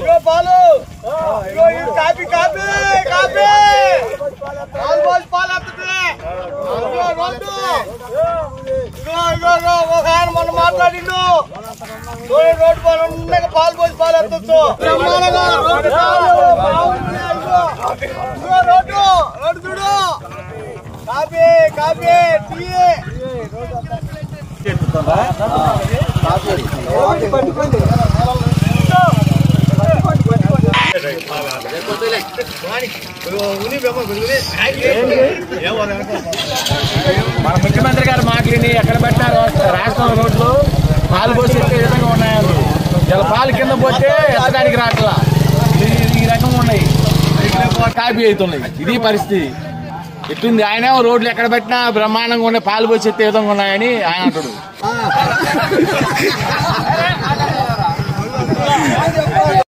ఇగో పాలు ఇగో copy copy copy పాలు పాలు వస్తుంది ఇగో రోడ్డు ఇగో ఇగో ఇగో ఒక ఆయన మొన్న మాట్లాడిండు రోడ్డు పాలు ఉండగా పాలు పోసి పాలు ఎత్తచ్చు బ్రహ్మాండంగా ఇగో రోడ్డు రోడ్డు చూడు కాపీ కాపీ టీ మన ముఖ్యమంత్రి గారు మాటలని ఎక్కడ పెట్టినారు రాష్ట్రంలో రోడ్లు పాలు పోసి ఎత్తే విధంగా ఉన్నాయి. ఇలా పాలు కింద పోతే ఎత్తడానికి రాట్లా ఈ రకంగా ఉన్నాయి, కాపీ అవుతున్నాయి. ఇది పరిస్థితి ఎట్టుంది. ఆయన రోడ్లు ఎక్కడ పెట్టినా బ్రహ్మాండంగా ఉన్నాయి, పాలు పోసి ఎత్తే విధంగా ఉన్నాయని ఆయన అంటాడు.